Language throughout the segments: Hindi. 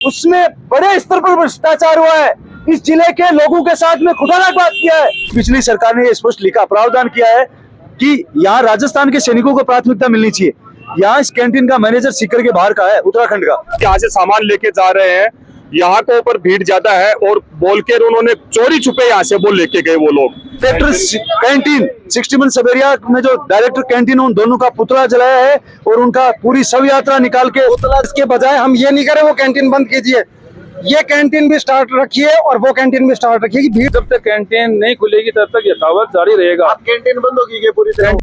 उसमें बड़े स्तर पर भ्रष्टाचार हुआ है। इस जिले के लोगों के साथ में खुदाना बात किया है। पिछली सरकार ने स्पष्ट लिखा, प्रावधान किया है कि यहाँ राजस्थान के सैनिकों को प्राथमिकता मिलनी चाहिए। यहाँ इस कैंटीन का मैनेजर सीकर के बाहर का है, उत्तराखंड का। यहाँ से सामान लेके जा रहे हैं, यहाँ के ऊपर भीड़ ज्यादा है और बोल के उन्होंने चोरी छुपे यहाँ से वो लेके गए वो लोग। डायरेक्टर कैंटीन 61 सबेरिया में जो डायरेक्टर कैंटीन उन दोनों का पुतला जलाया है और उनका पूरी शव यात्रा निकाल के पुतला। इसके बजाय हम ये नहीं करें वो कैंटीन बंद कीजिए, ये कैंटीन भी स्टार्ट रखिए और वो कैंटीन भी स्टार्ट रखिए। भीड़ जब तक कैंटीन नहीं खुलेगी तब तक यथावत जारी रहेगा। आप कैंटीन बंद होगी पूरी तरह।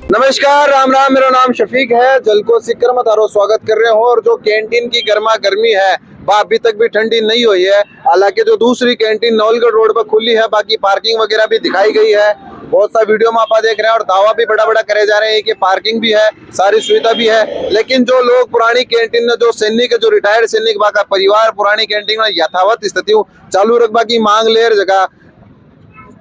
नमस्कार, राम राम। मेरा नाम शफीक है। जलको सीकर में तारो स्वागत कर रहे हो। और जो कैंटीन की गर्मा गर्मी है वह अभी तक भी ठंडी नहीं हुई है। हालांकि जो दूसरी कैंटीन नवलगढ़ रोड पर खुली है, बाकी पार्किंग वगैरह भी दिखाई गई है। बहुत सा वीडियो में आप देख रहे हैं और दावा भी बड़ा बड़ा करे जा रहे हैं कि पार्किंग भी है, सारी सुविधा भी है। लेकिन जो लोग पुरानी कैंटीन में जो सैनिक, जो रिटायर्ड सैनिक का परिवार पुरानी कैंटीन में यथावत स्थिति चालू रखबा की मांग ले जगह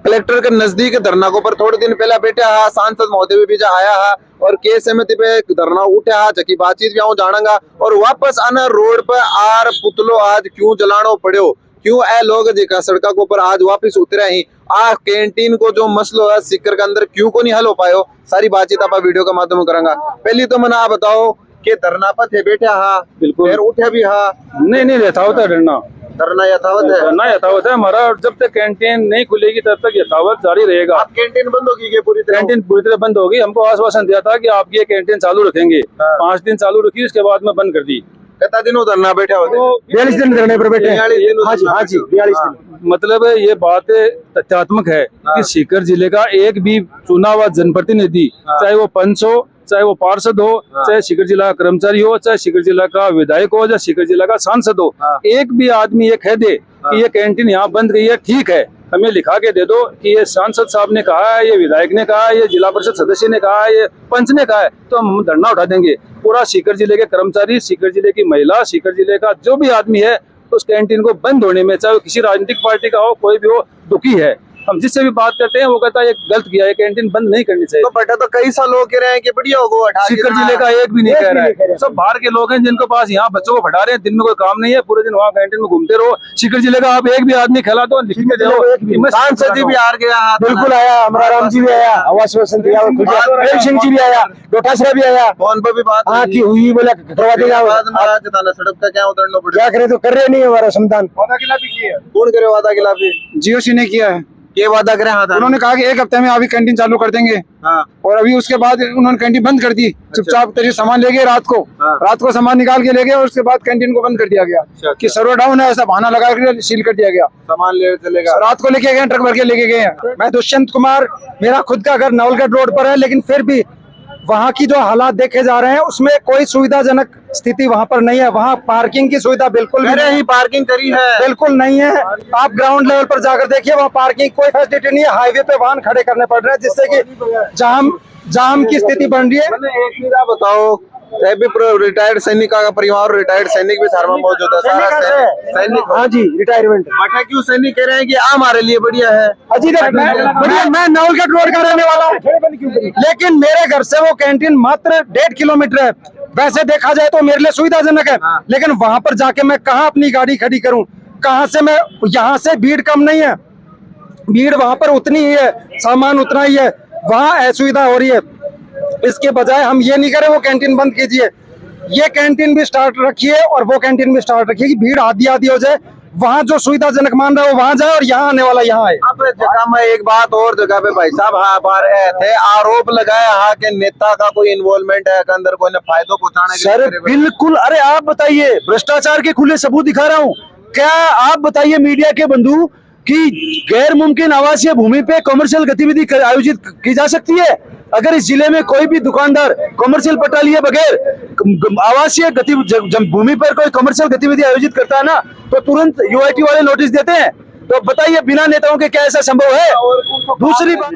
कलेक्टर के नजदीक धरना को पर थोड़े दिन पहले बैठे हा, सांसद महोदय भी आया हा और के सहमति पे धरना उठे हा, जकी बातचीत भी आऊं जानांगा। और वापस आना रोड पर आर पुतलो आज क्यों जलानो पड़ो, क्यों ए लोग देखा सड़कों के ऊपर आज वापस उतरे ही, आ कैंटीन को जो मसलो है सीकर के अंदर क्यों को नहीं हल हो पायो, सारी बातचीत आप वीडियो के माध्यम में करांगा। पहली तो मैंने आप बताओ कि धरना पर थे बैठे हा, बिल्कुल फिर उठे भी हा। नहीं यथावत है डरना, धरना यथावत है, धरना यथावत है हमारा। और जब तक कैंटीन नहीं खुलेगी तब तक यथावत जारी रहेगा। आप कैंटीन बंद होगी पूरी तरह? कैंटीन पूरी तरह बंद होगी। हमको आश्वासन दिया था कि आप ये कैंटीन चालू रखेंगे। 5 दिन चालू रखी, उसके बाद में बंद कर दी। कितना दिन धरना बैठा होते? 42 दिन धरने पर बैठे। 42 दिन। हाँ जी 42 दिन। मतलब ये बात तथ्यात्मक है कि सीकर जिले का एक भी चुना हुआ जनप्रतिनिधि, चाहे वो पंच हो, चाहे वो पार्षद हो, चाहे सीकर जिला का कर्मचारी हो, चाहे सीकर जिला का विधायक हो, या सीकर जिला का सांसद हो, एक भी आदमी ये कह दे कि ये कैंटीन यहाँ बंद गई है, ठीक है हमें लिखा के दे दो कि ये सांसद साहब ने कहा है, ये विधायक ने कहा है, ये जिला परिषद सदस्य ने कहा है, ये पंच ने कहा है, तो हम धरना उठा देंगे। पूरा सीकर जिले के कर्मचारी, सीकर जिले की महिला, सीकर जिले का जो भी आदमी है उस कैंटीन को बंद होने में, चाहे वो किसी राजनीतिक पार्टी का हो, कोई भी हो, दुखी है। हम जिससे भी बात करते हैं वो कहता है ये गलत किया है, कैंटीन बंद नहीं करनी चाहिए। तो बेटा तो कई साल लोग कह रहे हैं कि बढ़िया होगा। सीकर जिले का एक भी नहीं कह रहा है। सब बाहर के लोग हैं जिनके पास यहाँ बच्चों को पढ़ा रहे हैं, दिन में कोई काम नहीं है, पूरे दिन वहाँ कैंटीन में घूमते रहो। सीकर जिले का आप एक भी आदमी खिला दो, सांसद जी भी हार गया, बिल्कुल आया, हमारा राम जी भी आया, आवास दिया, प्रेम सिंह जी भी आया, डोटासरा भी आया, फोन पर भी बात हाँ की हुई, बोला करवा देगा। सड़क का क्या उतरना पड़ेगा, क्या करे तो कर रहे नहीं हमारा समाधान। वादा खिलाफी की है। कौन करे वादा खिलाफी? जियो सी ने किया है। ये वादा करे हाँ था। उन्होंने कहा कि 1 हफ्ते में अभी कैंटीन चालू कर देंगे, हाँ। और अभी उसके बाद उन्होंने कैंटीन बंद कर दी। चुपचाप तरीके सामान ले गए, रात को सामान निकाल के ले गए और उसके बाद कैंटीन को बंद कर दिया गया कि सर्वर डाउन है, ऐसा बहाना लगा कर सील कर दिया गया। सामान ले चलेगा, रात को लेके गए, ट्रक भर के लेके गए हैं। मैं दुष्यंत कुमार, मेरा खुद का घर नवलगढ़ रोड पर है, लेकिन फिर भी वहाँ की जो हालात देखे जा रहे हैं उसमें कोई सुविधाजनक स्थिति वहाँ पर नहीं है। वहाँ पार्किंग की सुविधा बिल्कुल ही पार्किंग करी है, बिल्कुल नहीं है। आप ग्राउंड लेवल पर जाकर देखिए, वहाँ पार्किंग कोई फैसिलिटी नहीं है। हाईवे पे वाहन खड़े करने पड़ रहे हैं, जिससे कि जाम की स्थिति बन रही है। एक चीज आप बताओ, रिटायर्ड सैनिक का परिवार, रिटायर्ड सैनिक भी सारा मौजूद है, सारा सैनिक। हाँ जी, रिटायरमेंट। बटा क्यों सैनिक कह रहे हैं कि हमारे लिए बढ़िया है? मैं नवलगढ़ रोड का रहने वाला हूँ, लेकिन मेरे घर से वो कैंटीन मात्र 1.5 किलोमीटर है। वैसे देखा जाए तो मेरे लिए सुविधाजनक है, लेकिन वहाँ पर जाके मैं कहाँ अपनी गाड़ी खड़ी करूँ, कहाँ से मैं, यहाँ से भीड़ कम नहीं है, भीड़ वहाँ पर उतनी ही है, सामान उतना ही है, वहाँ असुविधा हो रही है। इसके बजाय हम ये नहीं करें वो कैंटीन बंद कीजिए, ये कैंटीन भी स्टार्ट रखिए और वो कैंटीन भी स्टार्ट रखिए कि भीड़ आधी हो जाए। वहाँ जो सुविधाजनक मान रहा है वो वहाँ जाए और यहाँ आने वाला यहाँ आए। अब जगह में एक बात और जगह पे भाई साहब हाँ बार थे आरोप लगाया हाँ कि नेता का कोई इन्वॉल्वमेंट है, अंदर कोई ने फायदों पहुंचाने। सर बिल्कुल, अरे आप बताइए, भ्रष्टाचार के खुले सबूत दिखा रहा हूँ। क्या आप बताइए मीडिया के बंधु कि गैर मुमकिन आवासीय भूमि पे कमर्शियल गतिविधि आयोजित की जा सकती है? अगर इस जिले में कोई भी दुकानदार कमर्शियल पट्टा लिए बगैर आवासीय भूमि पर कोई कमर्शियल गतिविधि आयोजित करता है ना, तो तुरंत यूआईटी वाले नोटिस देते हैं। तो बताइए बिना नेताओं के क्या ऐसा संभव है? दूसरी बात,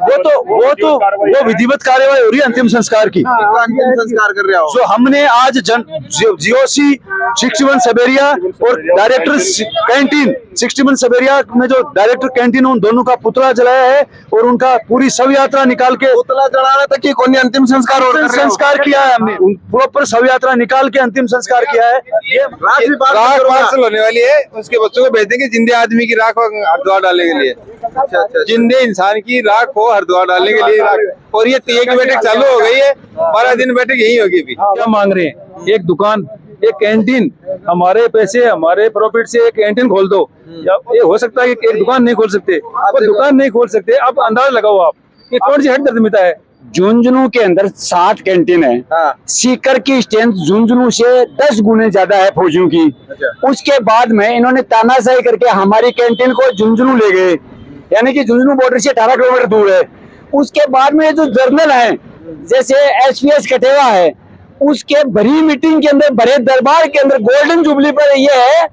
वो विधिवत कार्यवाही हो रही है अंतिम संस्कार की। अंतिम संस्कार कर रहा हो जो हमने आज जीओसी 61 सबेरिया और डायरेक्टर कैंटीन 61 सबेरिया में जो डायरेक्टर कैंटीन उन दोनों का पुतला जलाया है और उनका पूरी शव यात्रा निकाल के पुतला जलाना तक की कोई अंतिम संस्कार और कर रहे हो? संस्कार किया है हमने, प्रॉपर शव यात्रा निकाल के अंतिम संस्कार किया है। ये राख पार्सल होने वाली है, उसके बच्चों को भेज देंगे जिंदे आदमी की राख हरिद्वार डालने के लिए। अच्छा। जिंदे इंसान की राख हो हरिद्वार डालने के लिए राख। और ये 3 की बैठक चालू हो गई है, 12 दिन बैठक यही होगी अभी। क्या मांग रहे हैं? एक दुकान, एक कैंटीन, हमारे पैसे हमारे प्रॉफिट से एक कैंटीन खोल दो। या ये हो सकता है कि एक दुकान नहीं खोल सकते, वो दुकान नहीं खोल सकते। अब अंदाजा लगाओ आप कि कौन सी हठधर्मिता है। झुंझुनू के अंदर 7 कैंटीन है। हाँ। सीकर की स्ट्रेंथ झुंझुनू से 10 गुने ज्यादा है फौजियों की। उसके बाद में इन्होंने तानाशाही करके हमारी कैंटीन को झुंझुनू ले गए, यानी कि झुंझुनू बॉर्डर से 18 किलोमीटर दूर है। उसके बाद में जो जर्नल है जैसे एसपीएस कटेवा है, उसके भरी मीटिंग के अंदर भरे दरबार के अंदर गोल्डन जुबली पर ये है,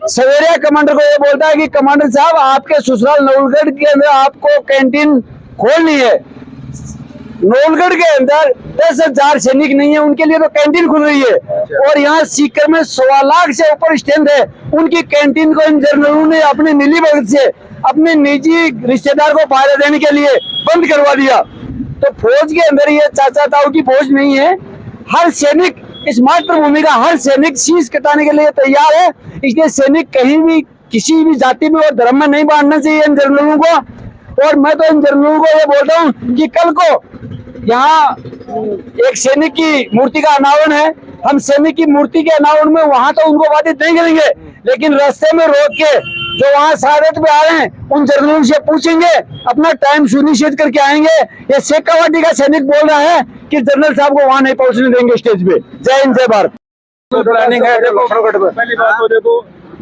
सवेरे कमांडर को ये बोलता है कि कमांडर साहब आपके ससुराल नवलगढ़ के अंदर आपको कैंटीन खोलनी है। नवलगढ़ के अंदर 10,000 सैनिक नहीं है, उनके लिए तो कैंटीन खुल रही है। और यहाँ सीकर में 1.25 लाख से ऊपर स्ट्रेंथ है, उनकी कैंटीन को इन जनरलों ने अपने मिली भगत से अपने निजी रिश्तेदार को फायदा देने के लिए बंद करवा दिया। तो फौज के अंदर ये चाचा ताऊ की फौज नहीं है। हर सैनिक इस मातृभूमि का हर सैनिक शीश कटाने के लिए तैयार है। इसलिए सैनिक कहीं भी किसी भी जाति में और धर्म में नहीं बांटना चाहिए इन जनरलों को। और मैं तो इन जनरलों को ये बोलता हूँ कि कल को यहाँ एक सैनिक की मूर्ति का अनावरण है, हम सैनिक की मूर्ति के अनावरण में वहां तो उनको बाधित नहीं करेंगे, लेकिन रास्ते में रोक के जो वहाँ शहादत पे आ रहे हैं उन जनरलों से पूछेंगे, अपना टाइम सुनिश्चित करके आएंगे। ये शेखावाटी का सैनिक बोल रहा है कि जनरल साहब को वहां नहीं पहुंचने देंगे स्टेज पे। जय हिंद जय भारत। प्लानिंग है। देखो पहली बात तो देखो,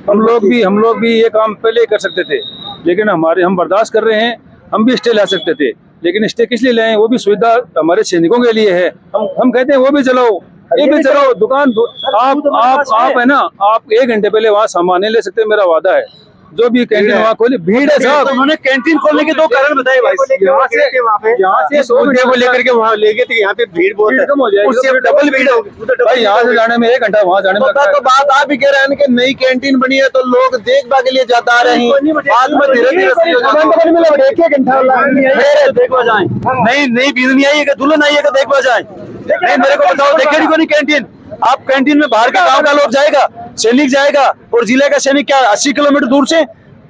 हम लोग भी ये काम पहले कर सकते थे, लेकिन हम बर्दाश्त कर रहे हैं। हम भी स्टे ला सकते थे, लेकिन स्टे किस लिए लाए? वो भी सुविधा हमारे सैनिकों के लिए है। हम कहते हैं वो भी चलाओ, ये भी चलाओ। दुकान आप है ना, आप 1 घंटे पहले वहाँ सामान नहीं ले सकते, मेरा वादा है। जो भी कैंटीन वहाँ खोली, भीड़ है साहब। उन्होंने कैंटीन खोलने के 2 कारण बताए भाई। यहाँ से 2 घंटे को लेकर के वहाँ ले गए थे, यहाँ पे भीड़ बहुत कम हो जाएगी, उससे डबल भीड़ होगी भाई। यहाँ से जाने में 1 घंटा, वहाँ जाने में लगता है। तो बात आप ही कह रहे हैं कि नई कैंटीन बनी है तो लोग देखभाल के लिए जाता आ रहे हैं, बाद में धीरे-धीरे नई बीवी आई है, दुल्हन आई है, देखवा जाए। नहीं, मेरे को बताओ, देखेगी को नहीं कैंटीन? आप कैंटीन में बाहर के गांव का लोग जाएगा, सैनिक जाएगा, और जिले का सैनिक क्या 80 किलोमीटर दूर से?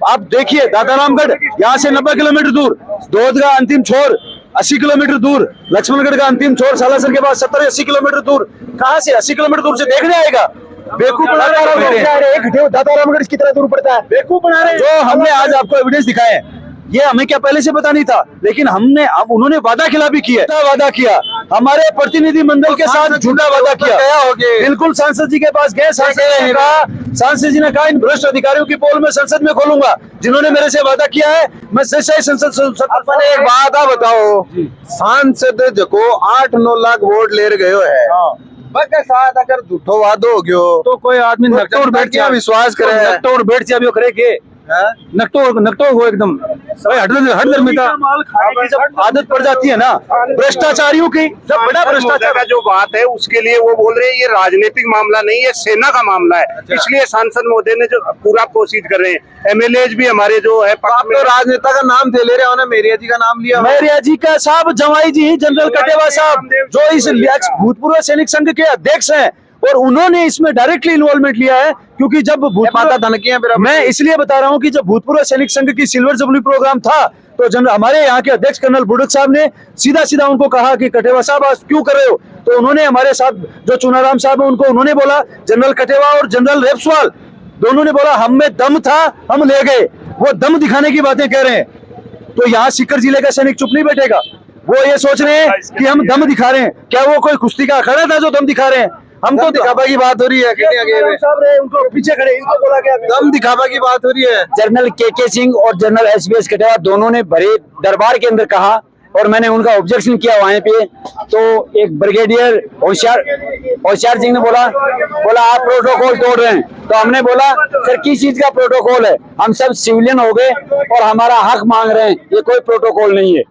आप देखिए दादारामगढ़ यहाँ से 90 किलोमीटर दूर, दोद का अंतिम छोर 80 किलोमीटर दूर, लक्ष्मणगढ़ का अंतिम छोर सालासर के बाद 70-80 किलोमीटर दूर। कहाँ से 80 किलोमीटर दूर से देखने आएगा? बेवकूफ बना रहे हैं। दादारामगढ़ कितना दूर पड़ता है? बेवकूफ बना रहे हैं। जो हमने आज आपको एविडेंस दिखाए हैं, ये हमें क्या पहले से पता नहीं था? लेकिन उन्होंने वादा खिलाफी की है, वादा किया, हमारे प्रतिनिधि मंडल के साथ झूठा वादा किया। बिल्कुल सांसद जी के पास गए, सांसद जी ने कहा इन भ्रष्ट अधिकारियों की पोल में संसद में खोलूंगा, जिन्होंने मेरे से वादा किया है। मैं सही संसद एक बात आप बताओ, सांसद को 8-9 लाख वोट ले गए है, साथ अगर झूठो वादो हो गयो तो कोई आदमी नकटोर बैठ क्या विश्वास करे? नकटोर बैठ जाए अभी करे के नकटो हो एकदम हठधर्मिता आदत पड़ जाती है ना भ्रष्टाचारियों की। जब बड़ा भ्रष्टाचार का जो बात है उसके लिए वो बोल रहे हैं ये राजनीतिक मामला नहीं है, सेना का मामला है। इसलिए सांसद महोदय ने जो पूरा प्रोसीड कर रहे हैं। एमएलए भी हमारे जो है तो राजनेता का नाम ले रहे हो, मेरिया जी का नाम लिया। मेरिया जी का साहब जवाई जी जनरल कटेवा साहब, जो इस भूतपूर्व सैनिक संघ के अध्यक्ष हैं, और उन्होंने इसमें डायरेक्टली इन्वॉल्वमेंट लिया है। क्योंकि जब मैं इसलिए बता रहा हूं कि जब भूतपूर्व सैनिक संघ की सिल्वर जुबली प्रोग्राम था, तो हमारे यहाँ के अध्यक्ष कर्नल बुड़क साहब ने सीधा उनको कहा कि कटेवा साहब आज क्यों कर रहे हो? तो उन्होंने हमारे साथ जो चुनाराम साहब है उनको उन्होंने बोला, जनरल कटेवा और जनरल रेपस्वाल दोनों ने बोला हम में दम था, हम ले गए। वो दम दिखाने की बातें कह रहे हैं। तो यहाँ सीकर जिले का सैनिक चुप नहीं बैठेगा। वो ये सोच रहे हैं कि हम दम दिखा रहे हैं। क्या वो कोई कुश्ती का अखाड़ा था जो दम दिखा रहे हैं? हम तो दिखावा की बात हो रही है, उनको पीछे खड़े, इनको बोला गया दम दिखावा की बात हो रही है। जनरल के सिंह और जनरल एसबीएस कटेवा दोनों ने भरे दरबार के अंदर कहा, और मैंने उनका ऑब्जेक्शन किया वहां पे। तो एक ब्रिगेडियर होशियार सिंह ने बोला आप प्रोटोकॉल तोड़ रहे हैं। तो हमने बोला सर किस चीज का प्रोटोकॉल है? हम सब सिविलियन हो गए और हमारा हक मांग रहे हैं, ये कोई प्रोटोकॉल नहीं है।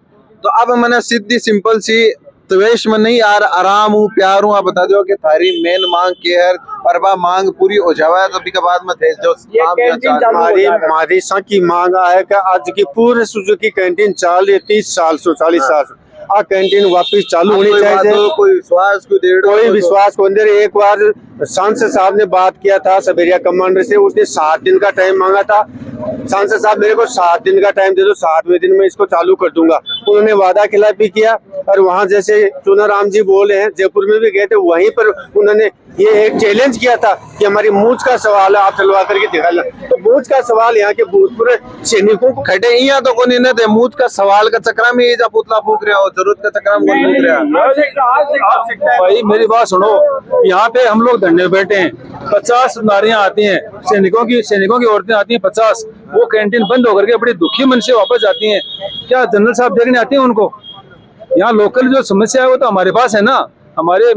तो अब मैंने सीधी सिंपल सी त्वेष में नहीं यार आराम हूँ प्यार हूँ। आप बता दो कि थारी मेन मांग क्या है और बा मांग पूरी हो जावा तो अभी के बाद में थे जो हमारी की मांग है कि आज की पूरे सुजुकी कैंटीन चाल 30 साल 40 साल आ कैंटीन वापस चालू होनी चाहिए। कोई विश्वास कोई विश्वास को अंदर एक बार सांसद साहब ने बात किया था सबेरिया कमांडर से, उसने 7 दिन का टाइम मांगा था। सांसद साहब मेरे को 7 दिन का टाइम दे दो, 7वें दिन में इसको चालू कर दूंगा। उन्होंने वादा खिलाफ भी किया और वहाँ जैसे चुनाराम जी बोले हैं जयपुर में भी गए थे, वहीं पर उन्होंने ये एक चैलेंज किया था कि हमारी मूंछ का सवाल है आप चलवा करके दिखाना। तो मूंछ का सवाल यहाँ के भूतपूर्व सैनिकों को खटे यहाँ तो कोई नहीं थे मूछ का सवाल का चक्रा में जा पुतला फूक रहा हो, जरूरत का चक्रा में कौन फूक रहा। भाई मेरी बात सुनो, यहाँ पे हम लोग धरने बैठे हैं, 50 नारियां आती हैं सैनिकों की औरतें आती हैं 50, वो कैंटीन बंद होकर के बड़ी दुखी मन से वापस जाती हैं। क्या जनरल साहब देखने आते हैं उनको? यहाँ लोकल जो समस्या है वो तो हमारे पास है ना।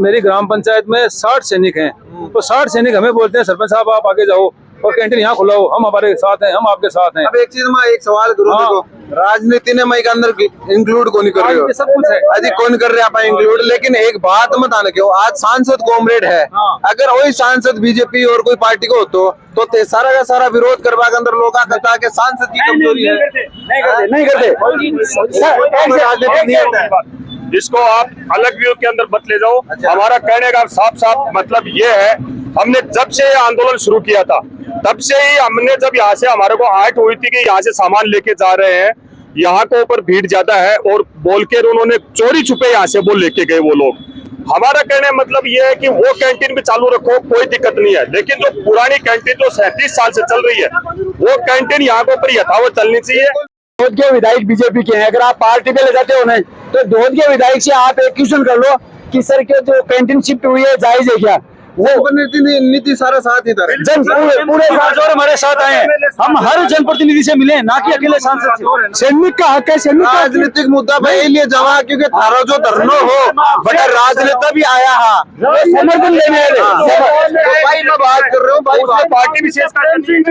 मेरी ग्राम पंचायत में 60 सैनिक हैं, तो 60 सैनिक हमें बोलते हैं सरपंच साहब आप आगे जाओ और कैंटीन यहाँ खुला हो, हम हमारे साथ हैं, हम आपके साथ हैं। अब एक चीज में एक सवाल करूँ, देखो राजनीति ने मैं के अंदर इंक्लूड कौन कर रहे हो, सब कुछ है अजी कौन कर रहे हैं आप इंक्लूड, लेकिन एक बात मत आने क्यों आज सांसद कॉमरेड है, अगर वही सांसद बीजेपी और कोई पार्टी को तो सारा का सारा विरोध करवा के अंदर लोग कहता के सांसद की कमजोरी है, नहीं करते। राजनीतिक इसको आप अलग व्यू के अंदर मत ले जाओ। हमारा कहने का साफ साफ मतलब ये है, हमने जब से ये आंदोलन शुरू किया था तब से ही हमने जब यहाँ से हमारे को आहट हुई थी कि यहाँ से सामान लेके जा रहे हैं, यहाँ के ऊपर भीड़ ज्यादा है और बोल के उन्होंने चोरी छुपे यहाँ से वो लेके गए वो लोग। हमारा कहने मतलब ये है कि वो कैंटीन भी चालू रखो कोई दिक्कत नहीं है, लेकिन जो पुरानी कैंटीन जो 37 साल से चल रही है वो कैंटीन यहाँ के ऊपर यथावत चलनी चाहिए। दोध के विधायक बीजेपी के हैं, अगर आप पार्टी पे ले जाते हो नहीं तो दोध के विधायक से आप एक क्वेश्चन कर लो कि सर के जो कैंटीन शिफ्ट हुई है जायज है क्या? वो नीति सारा साथ ही था, पूरे साथ हमारे साथ आए हैं, हम हर जनप्रतिनिधि से मिले ना कि अकेले सांसद से। सैनिक का हक है, सैनिक राजनीतिक मुद्दा पे लिए जवा क्योंकि थारो जो धरनो हो बड़ा राजनेता भी आया है समर्थन लेने भाई मैं बात कर रहा हूँ भाई पार्टी विशेष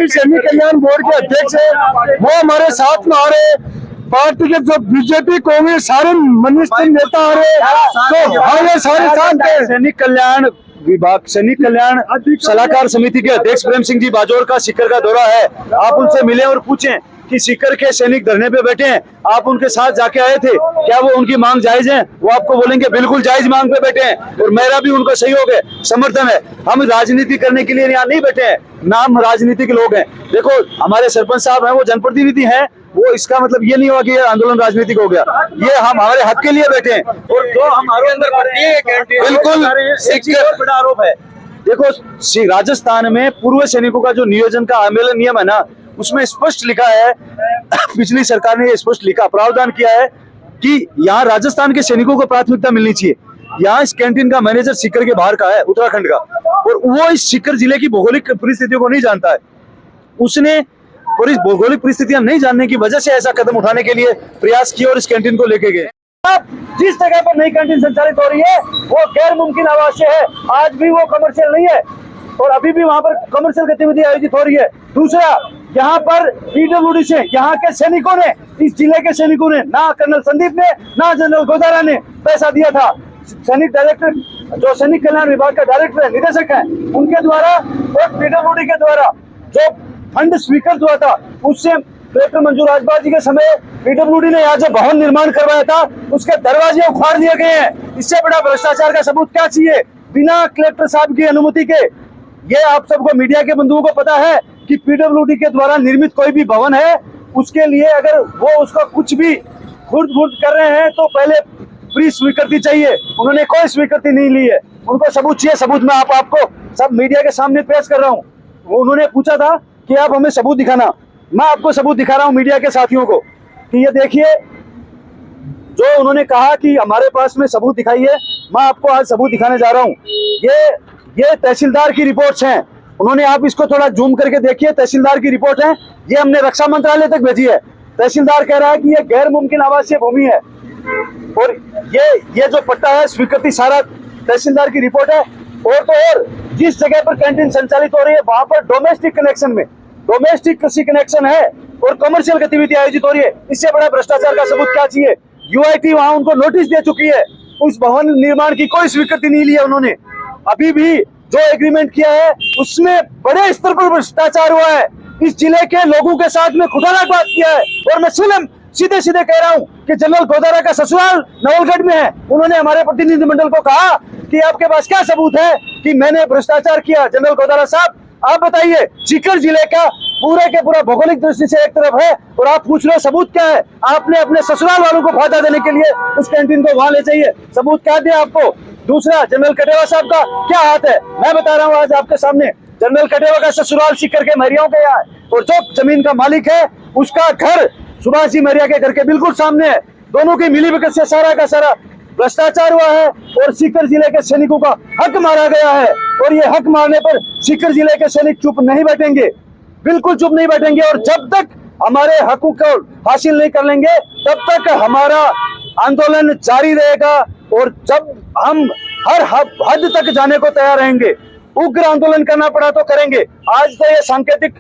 सैनिक कल्याण बोर्ड के अध्यक्ष है, वो हमारे साथ में आ रहे, पार्टी के जो बीजेपी कांग्रेस सारे मनीष नेता आ रहे, तो हमारे सारे साथ सैनिक कल्याण विभाग, सैनिक कल्याण सलाहकार समिति के अध्यक्ष प्रेम सिंह जी बाजौर का सीकर का दौरा है। आप उनसे मिले और पूछें कि सीकर के सैनिक धरने पे बैठे हैं, आप उनके साथ जाके आए थे, क्या वो उनकी मांग जायज है? वो आपको बोलेंगे बिल्कुल जायज मांग पे बैठे हैं और मेरा भी उनको सहयोग है, समर्थन है। हम राजनीति करने के लिए यहाँ नहीं बैठे हैं, नाम राजनीति के लोग हैं। देखो हमारे सरपंच साहब हैं, वो जनप्रतिनिधि हैं, वो इसका मतलब ये नहीं हुआ कि ये आंदोलन राजनीतिक हो गया, ये हम हमारे हक के लिए बैठे हैं। और जो हमारे अंदर बिल्कुल बड़ा आरोप है, देखो राजस्थान में पूर्व सैनिकों का जो नियोजन का आंदोलन नियम है ना, उसमें स्पष्ट लिखा है, पिछली सरकार ने स्पष्ट लिखा प्रावधान किया है कि यहाँ राजस्थान के सैनिकों को प्राथमिकता मिलनी चाहिए। यहाँ इस कैंटीन का मैनेजर सीकर के बाहर का है, उत्तराखंड का, और वो इस सीकर जिले की भौगोलिक परिस्थितियों को नहीं जानता है। उसने पूरी भौगोलिक परिस्थितियां नहीं जानने की वजह से ऐसा कदम उठाने के लिए प्रयास किया और इस कैंटीन को लेके गए। अब जिस जगह पर नई कैंटीन संचालित हो रही है वो गैर मुमकिन आवास है, आज भी वो कमर्शियल नहीं है और अभी भी वहाँ पर कमर्शियल गतिविधि आयोजित हो रही है। दूसरा, यहाँ पर पीडब्ल्यूडी से यहाँ के सैनिकों ने, इस जिले के सैनिकों ने, ना कर्नल संदीप ने ना जनरल गोदारा ने पैसा दिया था। सैनिक डायरेक्टर, जो सैनिक कल्याण विभाग का डायरेक्टर है, निदेशक है, उनके द्वारा और पीडब्ल्यूडी के द्वारा जो फंड स्वीकृत हुआ था, उससे डॉक्टर मंजूर राजभर जी के समय पीडब्ल्यूडी ने यहाँ जो भवन निर्माण करवाया था उसके दरवाजे उखाड़ दिए गए हैं। इससे बड़ा भ्रष्टाचार का सबूत क्या चाहिए? बिना कलेक्टर साहब की अनुमति के। ये आप सबको मीडिया के बंधुओं को पता है कि पीडब्ल्यूडी के द्वारा निर्मित कोई भी भवन है, उसके लिए अगर वो उसका कुछ भी खुर्द कर रहे हैं तो पहले प्री स्वीकृति चाहिए। उन्होंने कोई स्वीकृति नहीं ली है, उनको सबूत चाहिए। सबूत मैं आपको सब मीडिया के सामने पेश कर रहा हूँ। उन्होंने पूछा था कि आप हमें सबूत दिखाना, मैं आपको सबूत दिखा रहा हूं मीडिया के साथियों को कि ये देखिए, जो उन्होंने कहा कि हमारे पास में सबूत दिखाइए, मैं आपको आज सबूत दिखाने जा रहा हूं। ये तहसीलदार की रिपोर्ट्स हैं, उन्होंने, आप इसको थोड़ा जूम करके देखिए, तहसीलदार की रिपोर्ट है, ये हमने रक्षा मंत्रालय तक भेजी है। तहसीलदार कह रहा है कि ये गैर मुमकिन आवासीय भूमि है और ये जो पट्टा है स्वीकृति सारा तहसीलदार की रिपोर्ट है। और तो और जिस जगह पर कैंटीन संचालित हो रही है वहां पर डोमेस्टिक कनेक्शन में, डोमेस्टिक कृषि कनेक्शन है और कमर्शियल गतिविधि आयोजित हो रही है। इससे बड़ा भ्रष्टाचार का सबूत क्या चाहिए? यूआईटी वहां उनको नोटिस दे चुकी है उस भवन निर्माण की कोई स्वीकृति नहीं लिया उन्होंने। अभी भी जो एग्रीमेंट किया है उसमें बड़े स्तर पर भ्रष्टाचार हुआ है। इस जिले के लोगों के साथ में खुदानाक किया है। और मैं सीधे सीधे कह रहा हूं कि जनरल गोदारा का ससुराल नवलगढ़ में है। उन्होंने हमारे प्रतिनिधिमंडल को कहा कि आपके पास क्या सबूत है कि मैंने भ्रष्टाचार किया। जनरल गोदारा साहब, आप बताइए, सीकर जिले का पूरे के पूरा भौगोलिक दृष्टि से एक तरफ है और आप पूछ रहे हो सबूत क्या है। आपने अपने ससुराल वालों को फायदा देने के लिए उस कैंटीन को वहां ले जाइए, सबूत क्या दे आपको। दूसरा, जनरल कटेवा साहब का क्या हाथ है, मैं बता रहा हूं आज आपके सामने। जनरल कटेवा का ससुराल सीकर के महरियाओं के यहाँ है और जो जमीन का मालिक है उसका घर सुभाष जी महरिया के घर के बिल्कुल सामने है। दोनों की मिलीभगत से सारा का सारा भ्रष्टाचार हुआ है और सीकर जिले के सैनिकों का हक मारा गया है। और ये हक मारने पर सीकर जिले के सैनिक चुप नहीं बैठेंगे, बिल्कुल चुप नहीं बैठेंगे। और जब तक हमारे हकों को हासिल नहीं कर लेंगे तब तक हमारा आंदोलन जारी रहेगा। और जब हम हर हद तक जाने को तैयार रहेंगे, उग्र आंदोलन करना पड़ा तो करेंगे। आज तो ये सांकेतिक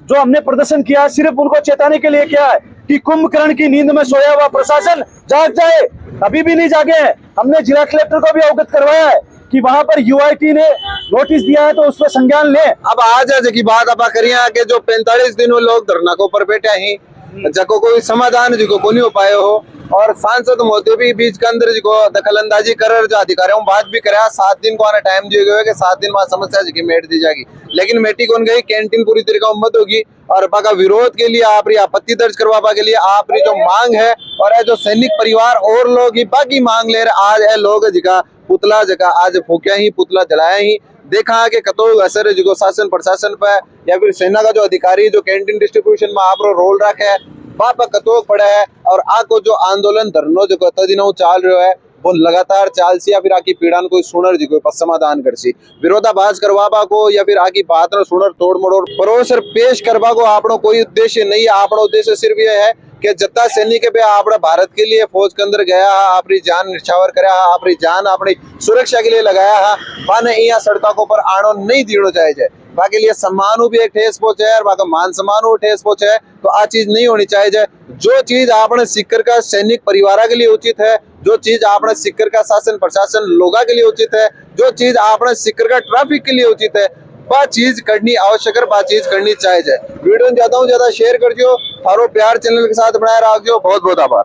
जो हमने प्रदर्शन किया सिर्फ उनको चेताने के लिए किया है कि कुंभकर्ण की नींद में सोया हुआ प्रशासन जाग जाए। अभी भी नहीं जागे हैं। हमने जिला कलेक्टर को भी अवगत करवाया है कि वहां पर यूआईटी ने नोटिस दिया है तो उस पर संज्ञान ले। अब आज की बात आप करिए कि जो 45 दिनों लोग धरना को पर बैठे ही जको कोई समाधान जी को नहीं हो पाए हो और सांसद मोदी भी बीच के अंदर जी को दखल अंदाजी कर जो अधिकारियों बात भी करे 7 दिन को आना टाइम दिया गया कि 7 दिन बाद समस्या जी की मेट दी जाएगी। लेकिन मेटी कौन गई, कैंटीन पूरी तरीका बंद होगी और बाका विरोध के लिए आपकी आपत्ति दर्ज करवा के लिए आपकी जो मांग है और जो सैनिक परिवार और लोग ही बाकी मांग ले रहे आज है लोग जिका पुतला जगह आज फूकिया ही पुतला जलाया ही देखा कि कतो असर जो शासन प्रशासन पे या फिर सेना का जो अधिकारी जो कैंटीन डिस्ट्रीब्यूशन में आप रोल रखे है वहां कतो पड़ा है। और आको जो आंदोलन धरनो जो दिनों चाल रहा है वो लगातार चाल सी या फिर आकी पीड़ा कोई सुनर जी कोई समाधान कर सी विरोधाभास करवा को या फिर आकी बात न सुनर तोड़ मड़ोड़ परोसर पेश करवा को आपनो कोई उद्देश्य नहीं है। आपनो उद्देश्य सिर्फ ये है कि जत्ता सैनिक पे आप भारत के लिए फौज के अंदर गया है, अपनी जान निछावर कराया, अपनी जान अपनी सुरक्षा के लिए लगाया है, माने यहाँ सड़कों पर आनो नहीं दीनो चाहिए। बाकी लिए सम्मान भी एक ठेस पहुंचे है और बाकी मान सम्मान ठेस पहुंचे है तो आ चीज नहीं होनी चाहिए। जो चीज आपने सीकर का सैनिक परिवार के लिए उचित है, जो चीज आपने सीकर का शासन प्रशासन लोगों के लिए उचित है, जो चीज आपने सीकर का ट्रैफिक के लिए उचित है, वह चीज करनी आवश्यक है, वह चीज करनी चाहिए। वीडियो ज्यादा शेयर कर दियो, थारो प्यार चैनल के साथ बनाए रखियो। बहुत बहुत आभार।